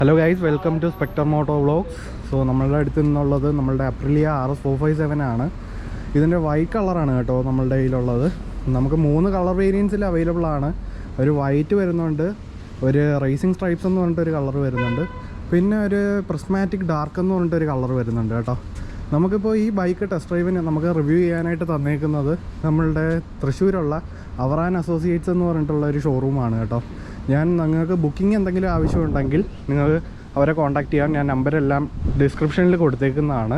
Hello guys, welcome to Spector Moto vlogs. So നമ്മളുടെ അടുത്ത് നിന്നുള്ളത് നമ്മളുടെ അപ്രിലിയ RS457 ആണ്. ഇതിൻ്റെ വൈറ്റ് കളറാണ് കേട്ടോ നമ്മളുടെ കയ്യിലുള്ളത്. നമുക്ക് 3 കളർ വേരിയൻസിൽ അവൈലബിൾ ആണ്. ഒരു വൈറ്റ് വരുന്നുണ്ട്, ഒരു റേസിംഗ് സ്ട്രൈപ്സ് എന്ന് പറഞ്ഞിട്ടൊരു കളർ വരുന്നുണ്ട്, പിന്നെ ഒരു പ്രിസ്മാറ്റിക് ഡാർക്ക് എന്ന് പറഞ്ഞിട്ടൊരു കളർ വരുന്നുണ്ട് കേട്ടോ. നമുക്കിപ്പോൾ ഈ ബൈക്ക് ടെസ്റ്റ് ഡ്രൈവിന് നമുക്ക് റിവ്യൂ ചെയ്യാനായിട്ട് തന്നേക്കുന്നത് നമ്മളുടെ തൃശ്ശൂരുള്ള അവറാൻ അസോസിയേറ്റ്സ് എന്ന് പറഞ്ഞിട്ടുള്ള ഒരു ഷോറൂമാണ് കേട്ടോ. നിങ്ങൾക്ക് ബുക്കിംഗ് എന്തെങ്കിലും ആവശ്യമുണ്ടെങ്കിൽ നിങ്ങൾക്ക് അവരെ കോൺടാക്റ്റ് ചെയ്യാം. ഞാൻ നമ്പരെല്ലാം ഡിസ്ക്രിപ്ഷനിൽ കൊടുത്തേക്കുന്നതാണ്.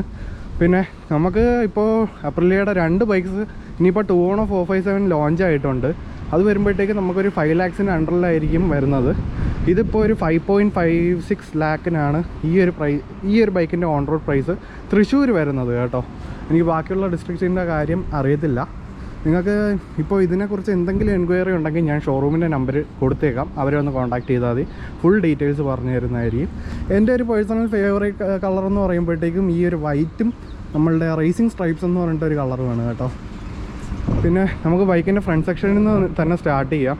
പിന്നെ നമുക്ക് ഇപ്പോൾ അപ്രിലിയയുടെ 2 ബൈക്ക്സ് ഇനിയിപ്പോൾ ടൂണോ 457 ലോഞ്ച് ആയിട്ടുണ്ട്. അത് വരുമ്പോഴത്തേക്ക് നമുക്കൊരു 5 lakhs അണ്ടറിലായിരിക്കും വരുന്നത്. ഇതിപ്പോൾ ഒരു 5.56 lakhനാണ് ഈ ഒരു ബൈക്കിൻ്റെ ഓൺ റോഡ് പ്രൈസ് തൃശ്ശൂർ വരുന്നത് കേട്ടോ. എനിക്ക് ബാക്കിയുള്ള ഡിസ്ട്രിക്ട്സിൻ്റെ കാര്യം അറിയത്തില്ല. നിങ്ങൾക്ക് ഇപ്പോൾ ഇതിനെക്കുറിച്ച് എന്തെങ്കിലും എൻക്വയറി ഉണ്ടെങ്കിൽ ഞാൻ ഷോറൂമിൻ്റെ നമ്പർ കൊടുത്തേക്കാം, അവരെ ഒന്ന് കോൺടാക്ട് ചെയ്താൽ മതി. ഫുൾ ഡീറ്റെയിൽസ് പറഞ്ഞു തരുന്നതായിരിക്കും. എൻ്റെ ഒരു പേഴ്സണൽ ഫേവറേറ്റ് കളർ എന്ന് പറയുമ്പോഴത്തേക്കും ഈ ഒരു വൈറ്റും നമ്മളുടെ റേസിംഗ് സ്ട്രൈപ്സ് എന്ന് പറഞ്ഞിട്ടൊരു കളറുമാണ് കേട്ടോ. പിന്നെ നമുക്ക് ബൈക്കിൻ്റെ ഫ്രണ്ട് സെക്ഷനിൽ നിന്ന് തന്നെ സ്റ്റാർട്ട് ചെയ്യാം.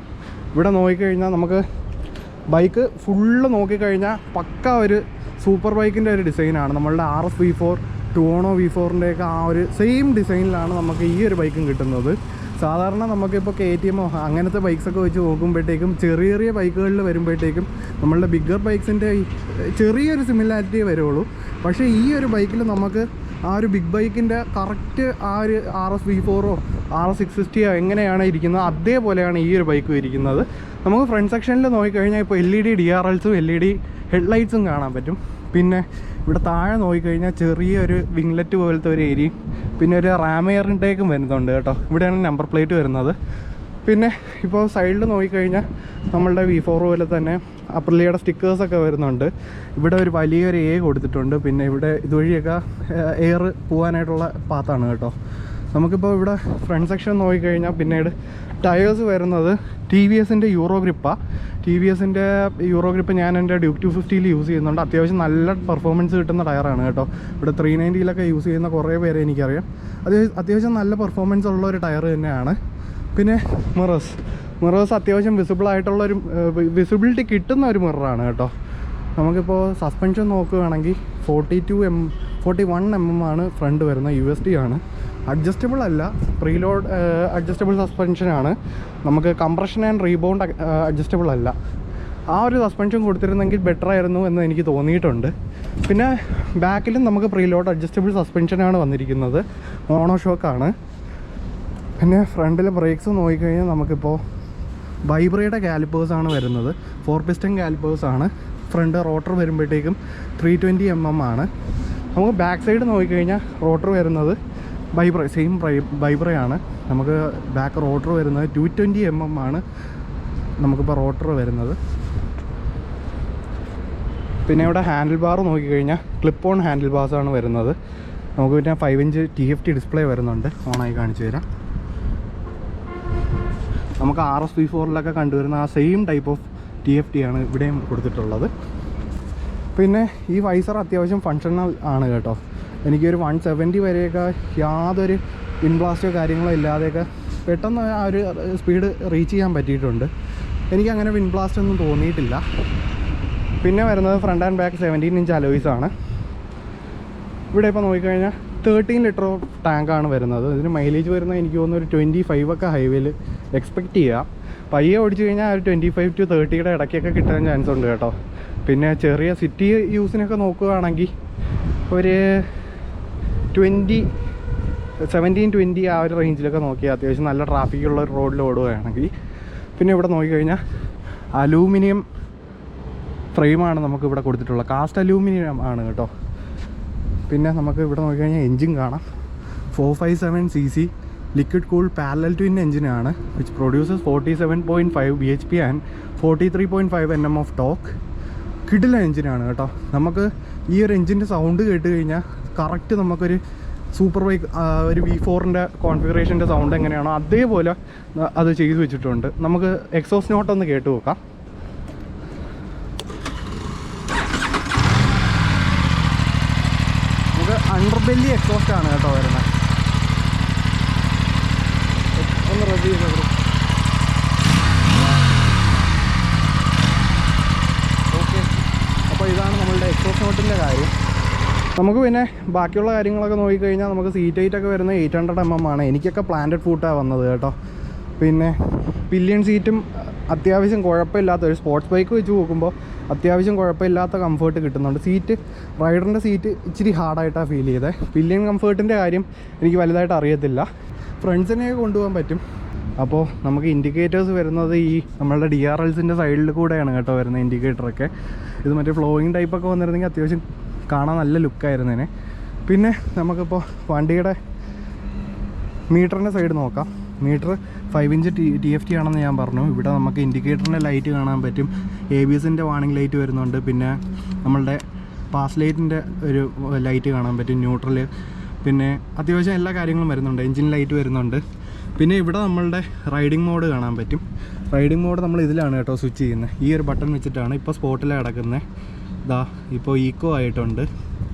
ഇവിടെ നോക്കിക്കഴിഞ്ഞാൽ നമുക്ക് ബൈക്ക് ഫുള്ള് നോക്കിക്കഴിഞ്ഞാൽ പക്ക ഒരു സൂപ്പർ ബൈക്കിൻ്റെ ഒരു ഡിസൈനാണ്. നമ്മളുടെ RS V4 ടൂണോ V4ൻ്റെയൊക്കെ ആ ഒരു സെയിം ഡിസൈനിലാണ് നമുക്ക് ഈ ഒരു ബൈക്കും കിട്ടുന്നത്. സാധാരണ നമുക്കിപ്പോൾ KTM അങ്ങനത്തെ ബൈക്സൊക്കെ വെച്ച് നോക്കുമ്പോഴത്തേക്കും ചെറിയ ബൈക്കുകളിൽ വരുമ്പോഴത്തേക്കും നമ്മളുടെ ബിഗ്ഗർ ബൈക്സിൻ്റെ ചെറിയൊരു സിമിലാരിറ്റി വരുള്ളൂ. പക്ഷേ ഈ ഒരു ബൈക്കിൽ നമുക്ക് ആ ഒരു ബിഗ് ബൈക്കിൻ്റെ കറക്റ്റ് ആ ഒരു RS V4 RS 650 എങ്ങനെയാണ് ഇരിക്കുന്നത് അതേപോലെയാണ് ഈ ഒരു ബൈക്കും ഇരിക്കുന്നത്. നമുക്ക് ഫ്രണ്ട് സെക്ഷനിൽ നോക്കിക്കഴിഞ്ഞാൽ ഇപ്പോൾ LED DRLസും LED ഹെഡ്ലൈറ്റ്സും കാണാൻ പറ്റും. പിന്നെ ഇവിടെ താഴെ നോക്കിക്കഴിഞ്ഞാൽ ചെറിയൊരു വിംഗ്ലെറ്റ് പോലത്തെ ഒരു ഏരിയയും പിന്നെ ഒരു റാമയർ ഇൻടേക്കും വരുന്നുണ്ട് കേട്ടോ. ഇവിടെയാണ് നമ്പർ പ്ലേറ്റ് വരുന്നത്. പിന്നെ ഇപ്പോൾ സൈഡിൽ നോക്കിക്കഴിഞ്ഞാൽ നമ്മളുടെ V4 പോലെ തന്നെ അപ്രിലിയയുടെ സ്റ്റിക്കേഴ്സൊക്കെ വരുന്നുണ്ട്. ഇവിടെ ഒരു വലിയൊരു A കൊടുത്തിട്ടുണ്ട്. പിന്നെ ഇവിടെ ഇതുവഴിയൊക്കെ എയർ പോകാനായിട്ടുള്ള പാത്താണ് കേട്ടോ. നമുക്കിപ്പോൾ ഇവിടെ ഫ്രണ്ട് സെക്ഷൻ നോക്കിക്കഴിഞ്ഞാൽ പിന്നീട് ടയേഴ്സ് വരുന്നത് TVSൻ്റെ യൂറോ ഗ്രിപ്പാണ്. TVSൻ്റെ യൂറോ ഗ്രിപ്പ് ഞാൻ എൻ്റെ ഡ്യൂക്ക് 250 യൂസ് ചെയ്യുന്നുണ്ട്. അത്യാവശ്യം നല്ല പെർഫോമൻസ് കിട്ടുന്ന ടയറാണ് കേട്ടോ. ഇവിടെ 390 യൂസ് ചെയ്യുന്ന കുറേ പേരെ എനിക്കറിയാം. അത് അത്യാവശ്യം നല്ല പെർഫോമൻസ് ഉള്ള ഒരു ടയർ തന്നെയാണ്. പിന്നെ മിറേഴ്സ് അത്യാവശ്യം വിസിബിലിറ്റി കിട്ടുന്ന ഒരു മിററാണ് കേട്ടോ. നമുക്കിപ്പോൾ സസ്പെൻഷൻ നോക്കുകയാണെങ്കിൽ 41 mm ആണ് ഫ്രണ്ട് വരുന്ന USD ആണ്. അഡ്ജസ്റ്റബിൾ അല്ല, പ്രീലോഡ് അഡ്ജസ്റ്റബിൾ സസ്പെൻഷനാണ്. നമുക്ക് കംപ്രഷൻ ആൻഡ് റീബൗണ്ട് അഡ്ജസ്റ്റബിൾ അല്ല. ആ ഒരു സസ്പെൻഷൻ കൊടുത്തിരുന്നെങ്കിൽ ബെറ്റർ ആയിരുന്നു എന്ന് എനിക്ക് തോന്നിയിട്ടുണ്ട്. പിന്നെ ബാക്കിലും നമുക്ക് പ്രീലോഡ് അഡ്ജസ്റ്റബിൾ സസ്പെൻഷനാണ് വന്നിരിക്കുന്നത്. മോണോഷോക്കാണ്. പിന്നെ ഫ്രണ്ടിലെ ബ്രേക്സ് നോക്കിക്കഴിഞ്ഞാൽ നമുക്കിപ്പോൾ വൈബ്രയുടെ കാലിപ്പേഴ്സാണ് വരുന്നത്. 4 piston കാലിപ്പേഴ്സാണ്. ഫ്രണ്ട് റോട്ടർ വരുമ്പോഴത്തേക്കും 320 mm ആണ്. നമുക്ക് ബാക്ക് സൈഡ് നോക്കിക്കഴിഞ്ഞാൽ റോട്ടർ വരുന്നത് വൈബ്രയാണ്. നമുക്ക് ബാക്ക് റോട്ടർ വരുന്നത് 220 mm ആണ് നമുക്കിപ്പോൾ റോട്ടർ വരുന്നത്. പിന്നെ ഇവിടെ ഹാൻഡിൽ ബാർ നോക്കിക്കഴിഞ്ഞാൽ ക്ലിപ്പ് ഓൺ ഹാൻഡിൽ ബാർസാണ് വരുന്നത്. നമുക്ക് പിന്നെ 5-inch TFT ഡിസ്പ്ലേ വരുന്നുണ്ട്. ഓണായി കാണിച്ചു തരാം. നമുക്ക് RS V4 കണ്ടുവരുന്ന ആ സെയിം ടൈപ്പ് ഓഫ് TFT ആണ് ഇവിടെയും കൊടുത്തിട്ടുള്ളത്. പിന്നെ ഈ വൈസർ അത്യാവശ്യം ഫങ്ഷണൽ ആണ് കേട്ടോ. എനിക്കൊരു 170 വരെയൊക്കെ യാതൊരു ഇൻബ്ലാസ്റ്റോ കാര്യങ്ങളോ ഇല്ലാതെയൊക്കെ പെട്ടെന്ന് ആ ഒരു സ്പീഡ് റീച്ച് ചെയ്യാൻ പറ്റിയിട്ടുണ്ട്. എനിക്കങ്ങനെ വിൻബ്ലാസ്റ്റ് ഒന്നും തോന്നിയിട്ടില്ല. പിന്നെ വരുന്നത് ഫ്രണ്ട് ആൻഡ് ബാക്ക് 17 inch അലോയ്സാണ്. ഇവിടെ ഇപ്പോൾ നോക്കിക്കഴിഞ്ഞാൽ 13 ലിറ്റർ ടാങ്കാണ് വരുന്നത്. ഇതിന് മൈലേജ് വരുന്നത് എനിക്ക് തോന്നുന്നു ഒരു 25 ഒക്കെ ഹൈവേയിൽ എക്സ്പെക്റ്റ് ചെയ്യാം. പയ്യെ ഓടിച്ചു കഴിഞ്ഞാൽ ഒരു 25 to 30 ഇടയ്ക്കൊക്കെ കിട്ടാൻ ചാൻസ് ഉണ്ട് കേട്ടോ. പിന്നെ ചെറിയ സിറ്റി യൂസിനൊക്കെ നോക്കുകയാണെങ്കിൽ ഒരു 17-20 ആ ഒരു റേഞ്ചിലൊക്കെ നോക്കിയാൽ അത്യാവശ്യം നല്ല ട്രാഫിക്കുള്ള ഒരു റോഡിൽ ഓടുകയാണെങ്കിൽ. പിന്നെ ഇവിടെ നോക്കിക്കഴിഞ്ഞാൽ അലൂമിനിയം ഫ്രെയിമാണ് നമുക്ക് ഇവിടെ കൊടുത്തിട്ടുള്ളത്. കാസ്റ്റ് അലൂമിനിയം ആണ് കേട്ടോ. പിന്നെ നമുക്ക് ഇവിടെ നോക്കിക്കഴിഞ്ഞാൽ എൻജിൻ കാണാം. 457cc liquid cool parallel twin എൻജിനാണ്. Which produces 47.5 bhp and 43.5 Nm of torque. കിടിലൻ എൻജിനാണ് കേട്ടോ. നമുക്ക് ഈ ഒരു എൻജിൻ്റെ സൗണ്ട് കേട്ട് കഴിഞ്ഞാൽ കറക്റ്റ് നമുക്കൊരു സൂപ്പർ ബൈക്ക് ഒരു V4ൻ്റെ കോൺഫിഗറേഷൻ്റെ സൗണ്ട് എങ്ങനെയാണോ അതേപോലെ അത് ചെയ്തു വെച്ചിട്ടുണ്ട്. നമുക്ക് എക്സോസ്റ്റ് നോട്ട് ഒന്ന് കേട്ട് നോക്കാം. നമുക്ക് അണ്ടർബെല്ലി എക്സോസ്റ്റ് ആണ് കേട്ടോ വരുന്നത്. ഒന്ന് റിവ്യൂ ചെയ്തത് ഓക്കെ. അപ്പോൾ അപ്പോൾ ഇതാണ് നമ്മളുടെ എക്സോസ്റ്റ് നോട്ടിൻ്റെ കാര്യം. നമുക്ക് പിന്നെ ബാക്കിയുള്ള കാര്യങ്ങളൊക്കെ നോക്കിക്കഴിഞ്ഞാൽ നമുക്ക് സീറ്റ് ഹൈറ്റൊക്കെ വരുന്നത് 800 mm ആണ്. എനിക്കൊക്കെ പ്ലാന്റഡ് ഫൂട്ടാണ് വന്നത് കേട്ടോ. പിന്നെ പില്ലിയൻ സീറ്റും അത്യാവശ്യം കുഴപ്പമില്ലാത്ത ഒരു സ്പോർട്സ് ബൈക്ക് വെച്ച് നോക്കുമ്പോൾ അത്യാവശ്യം കുഴപ്പമില്ലാത്ത കംഫേർട്ട് കിട്ടുന്നുണ്ട്. സീറ്റ് റൈഡറിൻ്റെ സീറ്റ് ഇച്ചിരി ഹാർഡായിട്ടാണ് ഫീൽ ചെയ്തത്. പില്ലിയൻ കംഫേർട്ടിൻ്റെ കാര്യം എനിക്ക് വലുതായിട്ട് അറിയത്തില്ല. ഫ്രണ്ട്സിനെ കൊണ്ടുപോകാൻ പറ്റും. അപ്പോൾ നമുക്ക് ഇൻഡിക്കേറ്റേഴ്സ് വരുന്നത് ഈ നമ്മളുടെ DRLസിൻ്റെ സൈഡിൽ കൂടെയാണ് കേട്ടോ വരുന്നത് ഇൻഡിക്കേറ്ററൊക്കെ. ഇത് മറ്റേ ഫ്ലോയിങ് ടൈപ്പൊക്കെ വന്നിരുന്നെങ്കിൽ അത്യാവശ്യം കാണാൻ നല്ല ലുക്കായിരുന്നേനെ. പിന്നെ നമുക്കിപ്പോൾ വണ്ടിയുടെ മീറ്ററിൻ്റെ സൈഡ് നോക്കാം. മീറ്റർ 5 ഇഞ്ച് TFT ആണെന്ന് ഞാൻ പറഞ്ഞു. ഇവിടെ നമുക്ക് ഇൻഡിക്കേറ്ററിൻ്റെ ലൈറ്റ് കാണാൻ പറ്റും. ABSൻ്റെ വാർണിംഗ് ലൈറ്റ് വരുന്നുണ്ട്. പിന്നെ നമ്മളുടെ പാസ് ലൈറ്റിൻ്റെ ഒരു ലൈറ്റ് കാണാൻ പറ്റും, ന്യൂട്രൽ. പിന്നെ അത്യാവശ്യം എല്ലാ കാര്യങ്ങളും വരുന്നുണ്ട്. എൻജിൻ ലൈറ്റ് വരുന്നുണ്ട്. പിന്നെ ഇവിടെ നമ്മളുടെ റൈഡിംഗ് മോഡ് കാണാൻ പറ്റും. റൈഡിംഗ് മോഡ് നമ്മൾ ഇതിലാണ് കേട്ടോ സ്വിച്ച് ചെയ്യുന്നത്. ഈ ഒരു ബട്ടൺ വെച്ചിട്ടാണ്. ഇപ്പോൾ സ്പോട്ടിലാണ് കിടക്കുന്നത്. ഇതാ ഇപ്പോൾ ഈക്കോ ആയിട്ടുണ്ട്.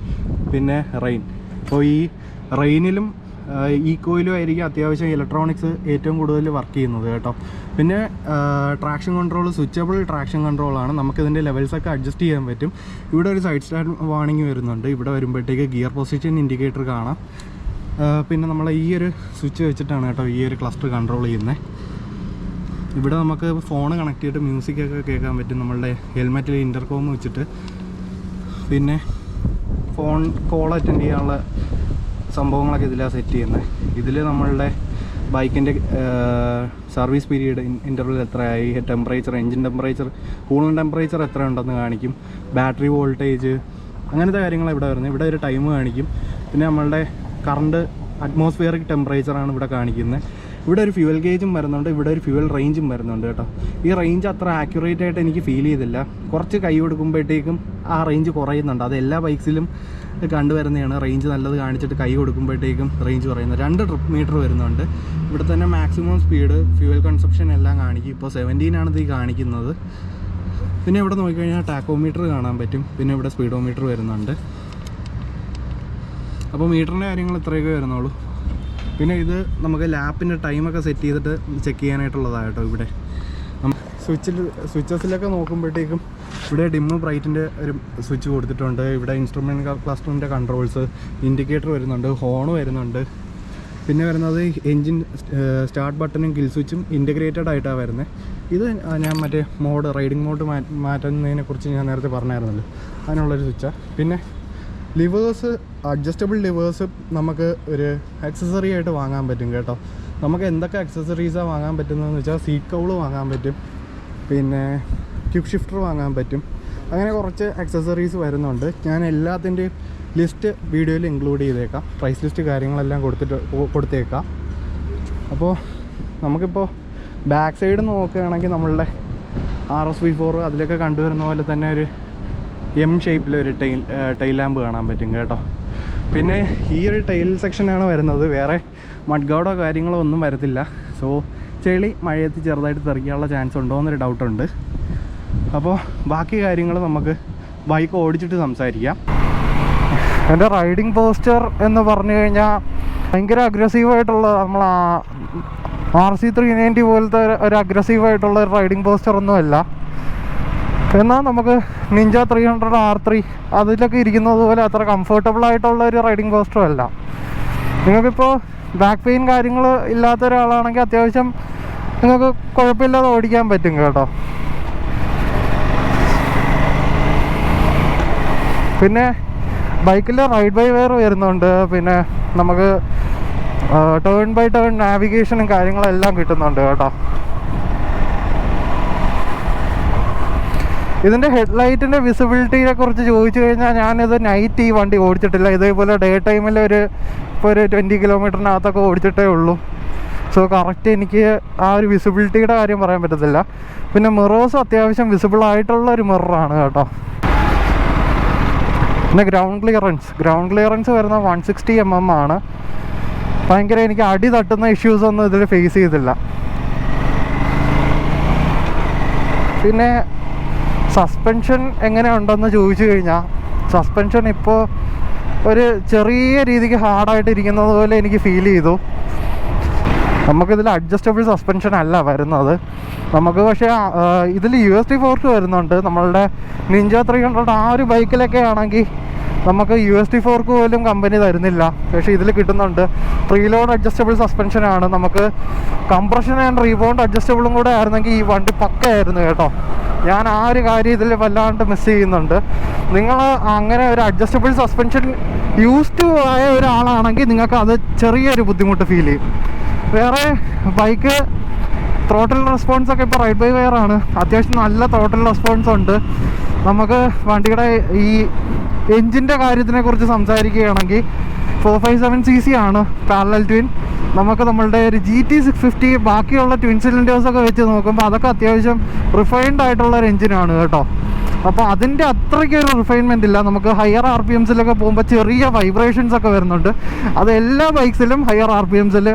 പിന്നെ റെയിൻ. അപ്പോൾ ഈ റെയിനിലും ഈക്കോയിലും ആയിരിക്കും അത്യാവശ്യം ഇലക്ട്രോണിക്സ് ഏറ്റവും കൂടുതൽ വർക്ക് ചെയ്യുന്നത് കേട്ടോ. പിന്നെ ട്രാക്ഷൻ കൺട്രോൾ സ്വിച്ചബിൾ ട്രാക്ഷൻ കൺട്രോളാണ്. നമുക്കിതിൻ്റെ ലെവൽസൊക്കെ അഡ്ജസ്റ്റ് ചെയ്യാൻ പറ്റും. ഇവിടെ ഒരു സൈഡ് സ്റ്റാൻഡ് വാർണിംഗ് വരുന്നുണ്ട്. ഇവിടെ വരുമ്പോഴത്തേക്ക് ഗിയർ പൊസിഷൻ ഇൻഡിക്കേറ്റർ കാണാം. പിന്നെ നമ്മൾ ഈ ഒരു സ്വിച്ച് വെച്ചിട്ടാണ് കേട്ടോ ഈ ഒരു ക്ലസ്റ്റർ കൺട്രോൾ ചെയ്യുന്നത്. ഇവിടെ നമുക്ക് ഫോൺ കണക്ട് ചെയ്തിട്ട് മ്യൂസിക്കൊക്കെ കേൾക്കാൻ പറ്റും നമ്മളുടെ ഹെൽമെറ്റിൽ ഇൻ്റർകോം വെച്ചിട്ട്. പിന്നെ ഫോൺ കോൾ അറ്റൻഡ് ചെയ്യാനുള്ള സംഭവങ്ങളൊക്കെ ഇതിലാണ് സെറ്റ് ചെയ്യുന്നത്. ഇതിൽ നമ്മളുടെ ബൈക്കിൻ്റെ സർവീസ് പീരീഡ് ഇൻ്റർവൽ എത്രയായി, temperature, engine temperature, cooling temperature എത്ര ഉണ്ടെന്ന് കാണിക്കും, ബാറ്ററി വോൾട്ടേജ്, അങ്ങനത്തെ കാര്യങ്ങളാണ് ഇവിടെ വരുന്നത്. ഇവിടെ ഒരു ടൈം കാണിക്കും. പിന്നെ നമ്മളുടെ കറണ്ട് അറ്റ്മോസ്ഫിയറിക് ടെമ്പറേച്ചറാണ് ഇവിടെ കാണിക്കുന്നത്. ഇവിടെ ഒരു ഫ്യൂവൽ ഗേജും വരുന്നുണ്ട്. ഇവിടെ ഒരു ഫ്യൂവൽ റേഞ്ചും വരുന്നുണ്ട് കേട്ടോ. ഈ റേഞ്ച് അത്ര ആക്യുറേറ്റ് ആയിട്ട് എനിക്ക് ഫീൽ ചെയ്തില്ല. കുറച്ച് കൈ കൊടുക്കുമ്പോഴത്തേക്കും ആ റേഞ്ച് കുറയുന്നുണ്ട്. അത് എല്ലാ ബൈക്സിലും കണ്ടുവരുന്നതാണ്. റേഞ്ച് നല്ലത് കാണിച്ചിട്ട് കൈ കൊടുക്കുമ്പോഴത്തേക്കും റേഞ്ച് കുറയുന്നത്. 2 ട്രിപ്പ് മീറ്റർ വരുന്നുണ്ട്. ഇവിടെ തന്നെ മാക്സിമം സ്പീഡ്, ഫ്യൂവൽ കൺസപ്ഷൻ എല്ലാം കാണിക്കും. ഇപ്പോൾ 17 ഇത് കാണിക്കുന്നത്. പിന്നെ ഇവിടെ നോക്കിക്കഴിഞ്ഞാൽ ടാക്കോമീറ്റർ കാണാൻ പറ്റും. പിന്നെ ഇവിടെ സ്പീഡോമീറ്റർ വരുന്നുണ്ട്. അപ്പോൾ മീറ്ററിൻ്റെ കാര്യങ്ങൾ ഇത്രയൊക്കെ വരുന്നുള്ളൂ. പിന്നെ ഇത് നമുക്ക് ലാപ്പിൻ്റെ ടൈമൊക്കെ സെറ്റ് ചെയ്തിട്ട് ചെക്ക് ചെയ്യാനായിട്ടുള്ളതാണ് കേട്ടോ. ഇവിടെ സ്വിച്ചസിലൊക്കെ നോക്കുമ്പോഴത്തേക്കും ഇവിടെ ഡിമ്മ് ബ്രൈറ്റിൻ്റെ ഒരു സ്വിച്ച് കൊടുത്തിട്ടുണ്ട്. ഇവിടെ ഇൻസ്ട്രുമെൻറ്റ് ക്ലസ്റ്ററിൻ്റെ കൺട്രോൾസ്, ഇൻഡിക്കേറ്റർ വരുന്നുണ്ട്, ഹോൺ വരുന്നുണ്ട്. പിന്നെ വരുന്നത് എൻജിൻ സ്റ്റാർട്ട് ബട്ടണും കിൽ സ്വിച്ചും ഇൻറ്റഗ്രേറ്റഡ് ആയിട്ടാണ് വരുന്നത്. ഇത് ഞാൻ മറ്റേ റൈഡിംഗ് മോഡ് മാറ്റുന്നതിനെക്കുറിച്ച് ഞാൻ നേരത്തെ പറഞ്ഞായിരുന്നല്ലോ, അതിനുള്ളൊരു സ്വിച്ചാണ്. പിന്നെ ലിവേഴ്സ്, അഡ്ജസ്റ്റബിൾ ലിവേഴ്സ് നമുക്ക് ഒരു ആക്സസറി ആയിട്ട് വാങ്ങാൻ പറ്റും കേട്ടോ. നമുക്ക് എന്തൊക്കെ ആക്സസറീസാണ് വാങ്ങാൻ പറ്റുന്നതെന്ന് വെച്ചാൽ സീറ്റ് കൗള് വാങ്ങാൻ പറ്റും, പിന്നെ ക്വിക്ക് ഷിഫ്റ്റർ വാങ്ങാൻ പറ്റും. അങ്ങനെ കുറച്ച് ആക്സസറീസ് വരുന്നുണ്ട്. ഞാൻ എല്ലാത്തിൻ്റെയും ലിസ്റ്റ് വീഡിയോയിൽ ഇൻക്ലൂഡ് ചെയ്തേക്കാം. പ്രൈസ് ലിസ്റ്റ് കാര്യങ്ങളെല്ലാം കൊടുത്തേക്കാം. അപ്പോൾ നമുക്കിപ്പോൾ ബാക്ക് സൈഡ് നോക്കുകയാണെങ്കിൽ നമ്മളുടെ RS-V4 അതിലൊക്കെ കണ്ടുവരുന്ന പോലെ തന്നെ ഒരു M ഷേപ്പിലൊരു ടൈൽ ലാമ്പ് കാണാൻ പറ്റും കേട്ടോ. പിന്നെ ഈ ഒരു ടൈൽ സെക്ഷനാണ് വരുന്നത്. വേറെ മഡ്ഗാർഡോ കാര്യങ്ങളോ ഒന്നും വരത്തില്ല. സോ ചെളി മഴയത്ത് ചെറുതായിട്ട് തെറിക്കാനുള്ള ചാൻസ് ഉണ്ടോ എന്നൊരു ഡൗട്ടുണ്ട്. അപ്പോൾ ബാക്കി കാര്യങ്ങൾ നമുക്ക് ബൈക്ക് ഓടിച്ചിട്ട് സംസാരിക്കാം. എൻ്റെ റൈഡിങ് പോസ്റ്റർ എന്ന് പറഞ്ഞു കഴിഞ്ഞാൽ ഭയങ്കര അഗ്രസീവായിട്ടുള്ള നമ്മൾ RC390 പോലത്തെ ഒരു അഗ്രസീവായിട്ടുള്ള ഒരു റൈഡിങ് പോസ്റ്ററൊന്നുമല്ല. എന്നാൽ നമുക്ക് നിഞ്ച 300 R3 അതിലൊക്കെ ഇരിക്കുന്നത് പോലെ അത്ര കംഫർട്ടബിൾ ആയിട്ടുള്ള ഒരു റൈഡിങ് പോസ്റ്ററും അല്ല. നിങ്ങൾക്കിപ്പോൾ ബാക്ക് പെയിൻ കാര്യങ്ങൾ ഇല്ലാത്ത ഒരാളാണെങ്കിൽ അത്യാവശ്യം നിങ്ങൾക്ക് കുഴപ്പമില്ലാതെ ഓടിക്കാൻ പറ്റും കേട്ടോ. പിന്നെ ബൈക്കിൽ റൈഡ് ബൈ വയർ വരുന്നുണ്ട്. പിന്നെ നമുക്ക് ടേൺ ബൈ ടേൺ നാവിഗേഷനും കാര്യങ്ങളെല്ലാം കിട്ടുന്നുണ്ട് കേട്ടോ. ഇതിൻ്റെ ഹെഡ്ലൈറ്റിൻ്റെ വിസിബിലിറ്റിയെ കുറിച്ച് ചോദിച്ചു കഴിഞ്ഞാൽ ഞാനിത് നൈറ്റ് ഈ വണ്ടി ഓടിച്ചിട്ടില്ല. ഇതേപോലെ ഡേ ടൈമിൽ ഇപ്പോൾ ഒരു 20 കിലോമീറ്ററിനകത്തൊക്കെ ഓടിച്ചിട്ടേ ഉള്ളൂ. സോ കറക്റ്റ് എനിക്ക് ആ ഒരു വിസിബിലിറ്റിയുടെ കാര്യം പറയാൻ പറ്റത്തില്ല. പിന്നെ മിറേഴ്സ് അത്യാവശ്യം വിസിബിൾ ആയിട്ടുള്ള ഒരു മിററാണ് കേട്ടോ. പിന്നെ ഗ്രൗണ്ട് ക്ലിയറൻസ് വരുന്ന 160 mm ആണ്. ഭയങ്കര എനിക്ക് അടി തട്ടുന്ന ഇഷ്യൂസ് ഒന്നും ഇതിൽ ഫേസ് ചെയ്തില്ല. പിന്നെ സസ്പെൻഷൻ എങ്ങനെ ഉണ്ടെന്ന് ചോദിച്ചു കഴിഞ്ഞാൽ സസ്പെൻഷൻ ഇപ്പോൾ ഒരു ചെറിയ രീതിക്ക് ഹാർഡായിട്ട് ഇരിക്കുന്നത് പോലെ എനിക്ക് ഫീൽ ചെയ്തു. നമുക്കിതിൽ അഡ്ജസ്റ്റബിൾ സസ്പെൻഷൻ അല്ല വരുന്നത്. നമുക്ക് പക്ഷേ ഇതിൽ USD ഫോർക്ക് വരുന്നുണ്ട്. നമ്മളുടെ നിഞ്ച 300 ആ ഒരു ബൈക്കിലൊക്കെ ആണെങ്കിൽ നമുക്ക് USD ഫോർക്ക് പോലും കമ്പനി തരുന്നില്ല. പക്ഷേ ഇതിൽ കിട്ടുന്നുണ്ട്. പ്രീലോഡ് അഡ്ജസ്റ്റബിൾ സസ്പെൻഷനാണ്. നമുക്ക് കംപ്രഷൻ ആൻഡ് റീബൗണ്ട് അഡ്ജസ്റ്റബിളും കൂടെ ആയിരുന്നെങ്കിൽ ഈ വണ്ടി പക്കയായിരുന്നു കേട്ടോ. ഞാൻ ആ ഒരു കാര്യം ഇതിൽ വല്ലാണ്ട് മിസ് ചെയ്യുന്നുണ്ട്. നിങ്ങൾ അങ്ങനെ ഒരു അഡ്ജസ്റ്റബിൾ സസ്പെൻഷൻ യൂസ്ഡ് ആയ ഒരാളാണെങ്കിൽ നിങ്ങൾക്ക് അത് ചെറിയൊരു ബുദ്ധിമുട്ട് ഫീൽ ചെയ്യും. വേറെ ബൈക്ക് ത്രോട്ടിൽ റെസ്പോൺസൊക്കെ ഇപ്പോൾ റൈഡ് ബൈ വയർ ആണ്. അത്യാവശ്യം നല്ല ത്രോട്ടിൽ റെസ്പോൺസ് ഉണ്ട്. നമുക്ക് വണ്ടിയുടെ ഈ എൻജിൻ്റെ കാര്യത്തിനെ കുറിച്ച് സംസാരിക്കുകയാണെങ്കിൽ 457cc ആണ് പാരലൽ ട്വിൻ. നമുക്ക് നമ്മളുടെ ഒരു GT 650 ബാക്കിയുള്ള ട്വിൻ സിലിണ്ടേഴ്സൊക്കെ വെച്ച് നോക്കുമ്പോൾ അതൊക്കെ അത്യാവശ്യം റിഫൈൻഡ് ആയിട്ടുള്ളൊരു എൻജിനാണ് കേട്ടോ. അപ്പോൾ അതിൻ്റെ അത്രയ്ക്കൊരു റിഫൈൻമെൻ്റ് ഇല്ല. നമുക്ക് ഹയർ RPMസിലൊക്കെ പോകുമ്പോൾ ചെറിയ വൈബ്രേഷൻസ് ഒക്കെ വരുന്നുണ്ട്. അത് എല്ലാ ബൈക്സിലും ഹയർ RPMസിൽ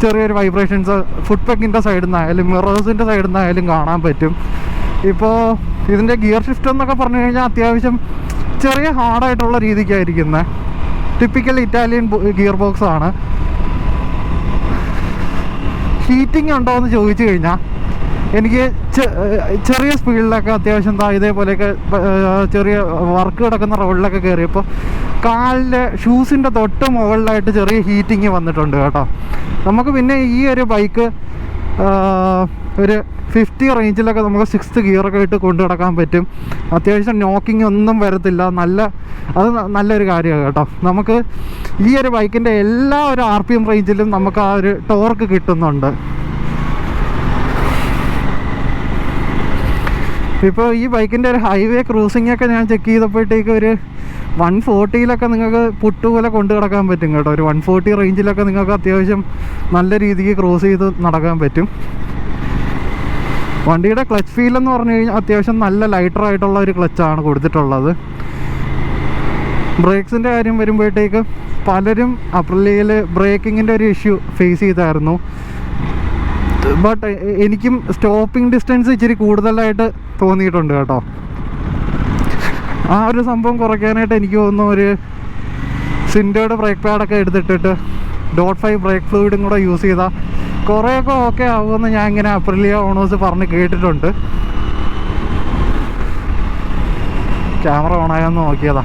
ചെറിയൊരു വൈബ്രേഷൻസ് ഫുട് പെക്കിൻ്റെ സൈഡിൽ നിന്നായാലും മിറേഴ്സിൻ്റെ സൈഡിൽ നിന്നായാലും കാണാൻ പറ്റും. ഇപ്പോൾ ഇതിൻ്റെ ഗിയർ ഷിഫ്റ്റ് എന്നൊക്കെ പറഞ്ഞു കഴിഞ്ഞാൽ അത്യാവശ്യം ചെറിയ ഹാർഡായിട്ടുള്ള രീതിക്കായിരിക്കുന്നത്. ടിപ്പിക്കൽ ഇറ്റാലിയൻ ഗിയർ ബോക്സ് ആണ്. ഹീറ്റിംഗ് ഉണ്ടോ എന്ന് ചോദിച്ചു കഴിഞ്ഞാൽ എനിക്ക് ചെറിയ സ്പീഡിലൊക്കെ അത്യാവശ്യം ഇതേപോലെയൊക്കെ ചെറിയ വർക്ക് കിടക്കുന്ന റോഡിലൊക്കെ കയറിയപ്പോൾ കാലിൻ്റെ ഷൂസിൻ്റെ തൊട്ട് മുകളിലായിട്ട് ചെറിയ ഹീറ്റിങ് വന്നിട്ടുണ്ട് കേട്ടോ. നമുക്ക് പിന്നെ ഈ ഒരു ബൈക്ക് ഒരു 50 റേഞ്ചിലൊക്കെ നമുക്ക് 6th ഗിയറൊക്കെ ഇട്ട് കൊണ്ടു നടക്കാൻ പറ്റും. അത്യാവശ്യം നോക്കിങ് ഒന്നും വരത്തില്ല. അത് നല്ലൊരു കാര്യമാണ് കേട്ടോ. നമുക്ക് ഈ ഒരു ബൈക്കിൻ്റെ എല്ലാ ഒരു RPM റേഞ്ചിലും നമുക്ക് ആ ഒരു ടോർക്ക് കിട്ടുന്നുണ്ട്. ഇപ്പോൾ ഈ ബൈക്കിൻ്റെ ഒരു ഹൈവേ ക്രൂസിങ്ങൊക്കെ ഞാൻ ചെക്ക് ചെയ്തപ്പോഴത്തേക്ക് ഒരു 140 നിങ്ങൾക്ക് പുട്ടുപോലെ കൊണ്ടു കിടക്കാൻ പറ്റും കേട്ടോ. ഒരു 140 റേഞ്ചിലൊക്കെ നിങ്ങൾക്ക് അത്യാവശ്യം നല്ല രീതിക്ക് ക്രോസ് ചെയ്ത് നടക്കാൻ പറ്റും. വണ്ടിയുടെ ക്ലച്ച് ഫീൽ എന്ന് പറഞ്ഞു കഴിഞ്ഞാൽ അത്യാവശ്യം നല്ല ലൈറ്റർ ആയിട്ടുള്ള ഒരു ക്ലച്ചാണ് കൊടുത്തിട്ടുള്ളത്. ബ്രേക്സിൻ്റെ കാര്യം വരുമ്പോഴത്തേക്ക് പലരും അപ്രിലിയയിൽ ബ്രേക്കിങ്ങിൻ്റെ ഒരു ഇഷ്യൂ ഫേസ് ചെയ്തായിരുന്നു. ബട്ട് എനിക്കും സ്റ്റോപ്പിംഗ് ഡിസ്റ്റൻസ് ഇച്ചിരി കൂടുതലായിട്ട് തോന്നിയിട്ടുണ്ട് കേട്ടോ. ആ ഒരു സംഭവം കുറയ്ക്കാനായിട്ട് എനിക്ക് തോന്നുന്നു ഒരു സിൻഡേർഡ് ബ്രേക്ക് പാഡൊക്കെ എടുത്തിട്ടിട്ട് .5 ബ്രേക്ക് ഫ്ലൂയിഡും കൂടെ യൂസ് ചെയ്താൽ കുറേയൊക്കെ ഓക്കെ ആകുമെന്ന് ഞാൻ ഇങ്ങനെ അപ്രിലിയ ഓണേഴ്സ് പറഞ്ഞ് കേട്ടിട്ടുണ്ട്. ക്യാമറ ഓണായെന്ന് നോക്കിയതാ.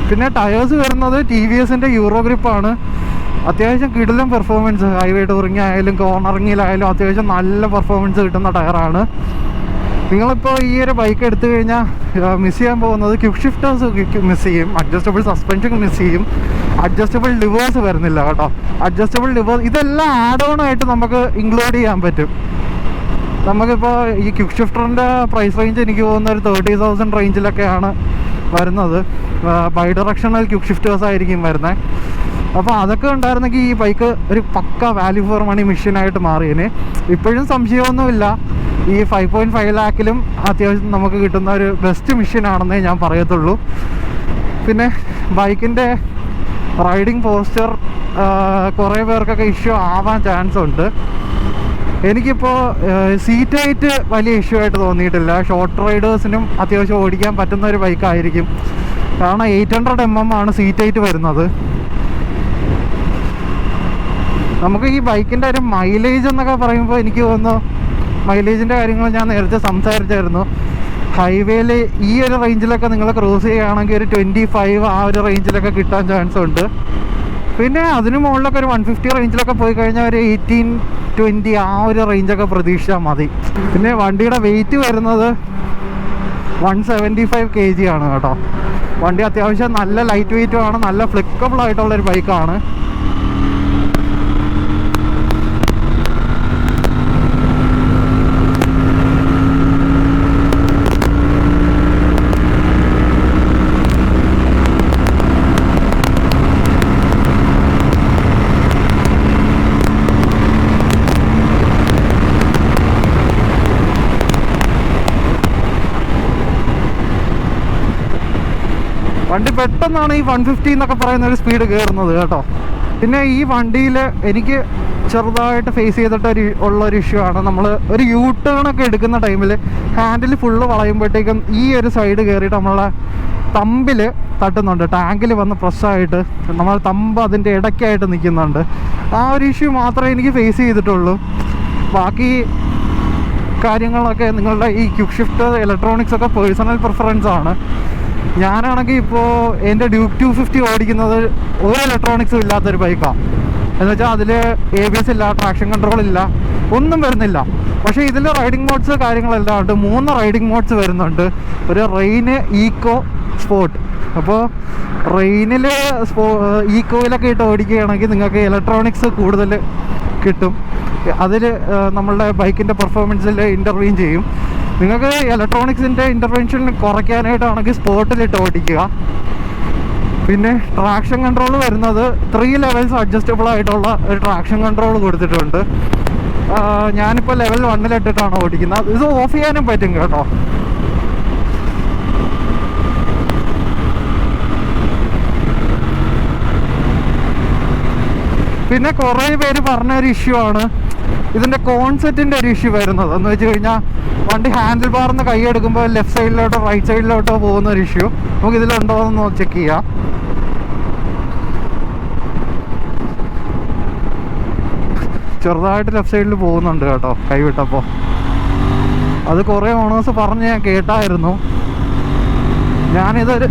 പിന്നെ ടയേഴ്സ് വരുന്നത് TVSൻ്റെ യൂറോ ഗ്രിപ്പാണ്. അത്യാവശ്യം കിടിലം പെർഫോമൻസ്, ഹൈവേ ടൂറിങ് ആയാലും കോർണറിങ്ങിലായാലും അത്യാവശ്യം നല്ല പെർഫോമൻസ് കിട്ടുന്ന ടയറാണ്. നിങ്ങളിപ്പോൾ ഈ ഒരു ബൈക്ക് എടുത്തു കഴിഞ്ഞാൽ മിസ് ചെയ്യാൻ പോകുന്നത് ക്വിക്ക് ഷിഫ്റ്റേഴ്സ് മിസ് ചെയ്യും, അഡ്ജസ്റ്റബിൾ സസ്പെൻഷൻ മിസ് ചെയ്യും, അഡ്ജസ്റ്റബിൾ ലിവേഴ്സ് വരുന്നില്ല കേട്ടോ. അഡ്ജസ്റ്റബിൾ ലിവേഴ്സ് ഇതെല്ലാം ആഡ് ഓൺ ആയിട്ട് നമുക്ക് ഇൻക്ലൂഡ് ചെയ്യാൻ പറ്റും. നമുക്കിപ്പോൾ ഈ ക്വിക്ക് ഷിഫ്റ്ററിൻ്റെ പ്രൈസ് റേഞ്ച് എനിക്ക് തോന്നുന്ന ഒരു 30,000 റേഞ്ചിലൊക്കെയാണ് വരുന്നത്. ബൈ ഡയറക്ഷണൽ ക്വിക്ക് ഷിഫ്റ്റേഴ്സ് ആയിരിക്കും വരുന്നത്. അപ്പോൾ അതൊക്കെ ഉണ്ടായിരുന്നെങ്കിൽ ഈ ബൈക്ക് ഒരു പക്ക വാല്യൂ ഫോർ മണി മെഷീനായിട്ട് മാറിയേനെ. ഇപ്പോഴും സംശയമൊന്നുമില്ല, ഈ 5.5 ലാക്കിലും അത്യാവശ്യം നമുക്ക് കിട്ടുന്ന ഒരു ബെസ്റ്റ് മെഷീനാണെന്നേ ഞാൻ പറയത്തുള്ളൂ. പിന്നെ ബൈക്കിൻ്റെ റൈഡിങ് പോസ്ചർ കുറേ പേർക്കൊക്കെ ഇഷ്യൂ ആവാൻ ചാൻസ് ഉണ്ട്. എനിക്കിപ്പോൾ സീറ്റ് ഹൈറ്റ് വലിയ ഇഷ്യൂ ആയിട്ട് തോന്നിയിട്ടില്ല. ഷോർട്ട് റൈഡേഴ്സിനും അത്യാവശ്യം ഓടിക്കാൻ പറ്റുന്ന ഒരു ബൈക്കായിരിക്കും. കാരണം 800 mm ആണ് സീറ്റ് ഹൈറ്റ് വരുന്നത്. നമുക്ക് ഈ ബൈക്കിൻ്റെ ഒരു മൈലേജ് എന്നൊക്കെ പറയുമ്പോൾ എനിക്ക് തോന്നുന്നു, മൈലേജിൻ്റെ കാര്യങ്ങൾ ഞാൻ നേരത്തെ സംസാരിച്ചായിരുന്നു. ഹൈവേയിൽ ഈ ഒരു റേഞ്ചിലൊക്കെ നിങ്ങൾ ക്രോസ് ചെയ്യുകയാണെങ്കിൽ ഒരു 25 ആ ഒരു റേഞ്ചിലൊക്കെ കിട്ടാൻ ചാൻസ് ഉണ്ട്. പിന്നെ അതിന് മുകളിലൊക്കെ ഒരു 150 റേഞ്ചിലൊക്കെ പോയി കഴിഞ്ഞാൽ ഒരു 18-20 ആ ഒരു റേഞ്ചൊക്കെ പ്രതീക്ഷിച്ചാൽ മതി. പിന്നെ വണ്ടിയുടെ വെയിറ്റ് വരുന്നത് 175 kg ആണ് കേട്ടോ. വണ്ടി അത്യാവശ്യം നല്ല ലൈറ്റ് വെയിറ്റും ആണ്, നല്ല ഫ്ലെക്സിബിൾ ആയിട്ടുള്ളൊരു ബൈക്കാണ്. വണ്ടി പെട്ടെന്നാണ് ഈ 150 എന്നൊക്കെ പറയുന്ന ഒരു സ്പീഡ് കയറുന്നത് കേട്ടോ. പിന്നെ ഈ വണ്ടിയിൽ എനിക്ക് ചെറുതായിട്ട് ഫേസ് ചെയ്തിട്ട് ഉള്ളൊരു ഇഷ്യൂ ആണ്, നമ്മൾ ഒരു യൂ ടേണൊക്കെ എടുക്കുന്ന ടൈമിൽ ഹാൻഡിൽ ഫുള്ള് വളയുമ്പോഴത്തേക്കും ഈ ഒരു സൈഡ് കയറിയിട്ട് നമ്മളെ തമ്പിൽ തട്ടുന്നുണ്ട്, ടാങ്കിൽ വന്ന് പ്രശ്നമായിട്ട് നമ്മൾ തമ്പ് അതിൻ്റെ ഇടയ്ക്കായിട്ട് നിൽക്കുന്നുണ്ട്. ആ ഒരു ഇഷ്യൂ മാത്രമേ എനിക്ക് ഫേസ് ചെയ്തിട്ടുള്ളൂ. ബാക്കി കാര്യങ്ങളൊക്കെ നിങ്ങളുടെ ഈ ക്വിക്ക് ഷിഫ്റ്റ് ഇലക്ട്രോണിക്സ് ഒക്കെ പേഴ്സണൽ പ്രിഫറൻസ് ആണ്. ഞാനാണെങ്കിൽ ഇപ്പോൾ എൻ്റെ ഡ്യൂക്ക് 250 ഓടിക്കുന്നത് ഒരു ഇലക്ട്രോണിക്സും ഇല്ലാത്തൊരു ബൈക്കാണ്. എന്നുവെച്ചാൽ അതിൽ ABS ഇല്ല, ട്രാക്ഷൻ കൺട്രോൾ ഇല്ല, ഒന്നും വരുന്നില്ല. പക്ഷേ ഇതിൽ റൈഡിങ് മോഡ്സ് കാര്യങ്ങളെല്ലാം ഉണ്ട്. 3 റൈഡിങ് മോഡ്സ് വരുന്നുണ്ട്. ഒരു റെയിന്, ഈക്കോ, സ്പോർട്ട്. അപ്പോൾ റെയിനിൽ ഈക്കോയിലൊക്കെ ഇട്ട് ഓടിക്കുകയാണെങ്കിൽ നിങ്ങൾക്ക് ഇലക്ട്രോണിക്സ് കൂടുതൽ കിട്ടും. അതിൽ നമ്മളുടെ ബൈക്കിൻ്റെ പെർഫോമൻസിൽ ഇൻ്റർവീൻ ചെയ്യും. നിങ്ങൾക്ക് ഇലക്ട്രോണിക്സിൻ്റെ ഇൻ്റർവെൻഷൻ കുറയ്ക്കാനായിട്ടാണെങ്കിൽ സ്പോർട്ടിലിട്ട് ഓടിക്കുക. പിന്നെ ട്രാക്ഷൻ കൺട്രോൾ വരുന്നത് 3 ലെവൽസ് അഡ്ജസ്റ്റബിൾ ആയിട്ടുള്ള ഒരു ട്രാക്ഷൻ കൺട്രോൾ കൊടുത്തിട്ടുണ്ട്. ഞാനിപ്പോൾ ലെവൽ 1-ലിട്ടിട്ടാണ് ഓടിക്കുന്നത്. ഇത് ഓഫ് ചെയ്യാനും പറ്റും കേട്ടോ. പിന്നെ കുറേ പേര് പറഞ്ഞൊരു ഇഷ്യൂ ആണ് ഇതിൻ്റെ കോൺസെപ്റ്റിൻ്റെ ഒരു ഇഷ്യൂ വരുന്നത്. എന്ന് വെച്ച് കഴിഞ്ഞാൽ വണ്ടി ഹാൻഡിൽ ബാറിന്ന് കൈ എടുക്കുമ്പോൾ ലെഫ്റ്റ് സൈഡിലോട്ടോ റൈറ്റ് സൈഡിലോട്ടോ പോകുന്ന ഒരു ഇഷ്യൂ നമുക്ക് ഇതിലുണ്ടോ എന്ന് ചെക്ക് ചെയ്യാം. ചെറുതായിട്ട് ലെഫ്റ്റ് സൈഡിൽ പോകുന്നുണ്ട് കേട്ടോ കൈ വിട്ടപ്പോൾ. അത് കുറേ ഓണേഴ്സ് പറഞ്ഞ് ഞാൻ കേട്ടായിരുന്നു. ഞാനിതൊരു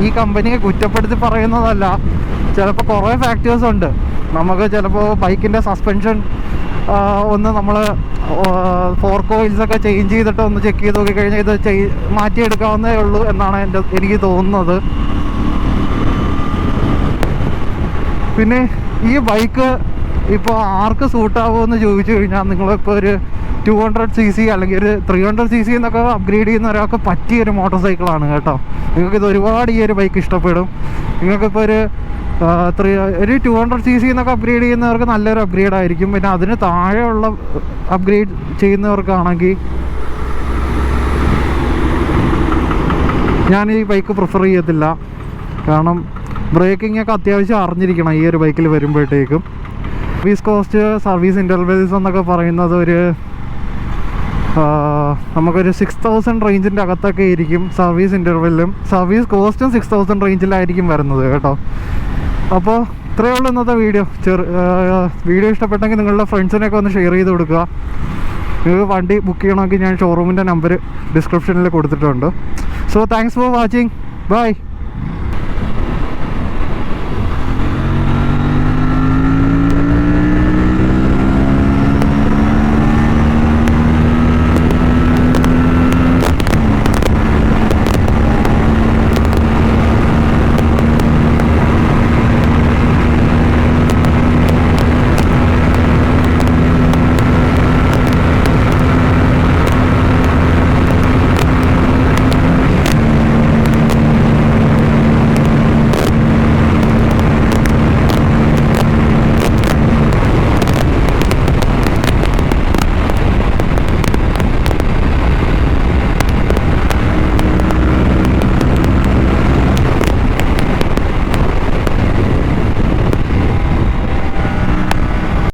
ഈ കമ്പനിയെ കുറ്റപ്പെടുത്തി പറയുന്നതല്ല. ചിലപ്പോൾ കുറേ ഫാക്ടേഴ്സ് ഉണ്ട്. നമുക്ക് ചിലപ്പോൾ ബൈക്കിൻ്റെ സസ്പെൻഷൻ ഒന്ന് നമ്മൾ ഫോർക്ക് ഓയിൽസൊക്കെ ചേഞ്ച് ചെയ്തിട്ട് ഒന്ന് ചെക്ക് ചെയ്ത് നോക്കിക്കഴിഞ്ഞാൽ ഇത് മാറ്റിയെടുക്കാവുന്നതേ ഉള്ളൂ എന്നാണ് എനിക്ക് തോന്നുന്നത്. പിന്നെ ഈ ബൈക്ക് ഇപ്പോൾ ആർക്ക് സൂട്ടാവുമെന്ന് ചോദിച്ചു കഴിഞ്ഞാൽ നിങ്ങളിപ്പോൾ ഒരു 200cc അല്ലെങ്കിൽ ഒരു 300cc എന്നൊക്കെ അപ്ഗ്രേഡ് ചെയ്യുന്ന ഒരാൾക്ക് പറ്റിയൊരു മോട്ടോർ സൈക്കിളാണ് കേട്ടോ. നിങ്ങൾക്കിത് ഒരുപാട് ഈ ഒരു ബൈക്ക് ഇഷ്ടപ്പെടും. നിങ്ങൾക്കിപ്പോൾ ഒരു 200cc എന്നൊക്കെ അപ്ഗ്രേഡ് ചെയ്യുന്നവർക്ക് നല്ലൊരു അപ്ഗ്രേഡ് ആയിരിക്കും. പിന്നെ അതിന് താഴെയുള്ള അപ്ഗ്രേഡ് ചെയ്യുന്നവർക്കാണെങ്കിൽ ഞാൻ ഈ ബൈക്ക് പ്രിഫർ ചെയ്യത്തില്ല. കാരണം ബ്രേക്കിംഗ് ഒക്കെ അത്യാവശ്യം അറിഞ്ഞിരിക്കണം ഈ ഒരു ബൈക്കിൽ വരുമ്പോഴത്തേക്കും. സർവീസ് കോസ്റ്റ്, സർവീസ് ഇൻ്റർവെൽസ് എന്നൊക്കെ പറയുന്നത് ഒരു നമുക്കൊരു 6000 റേഞ്ചിൻ്റെ അകത്തൊക്കെ ആയിരിക്കും സർവീസ് ഇൻ്റർവെല്ലും. സർവീസ് കോസ്റ്റും 6000 റേഞ്ചിലായിരിക്കും വരുന്നത് കേട്ടോ. അപ്പോൾ ഇത്രയേ ഉള്ളൂ ഇന്നത്തെ വീഡിയോ. വീഡിയോ ഇഷ്ടപ്പെട്ടെങ്കിൽ നിങ്ങളുടെ ഫ്രണ്ട്സിനൊക്കെ ഒന്ന് ഷെയർ ചെയ്ത് കൊടുക്കുക. നിങ്ങൾക്ക് വണ്ടി ബുക്ക് ചെയ്യണമെങ്കിൽ ഞാൻ ഷോറൂമിൻ്റെ നമ്പർ ഡിസ്ക്രിപ്ഷനിൽ കൊടുത്തിട്ടുണ്ട്. So thanks for watching. By.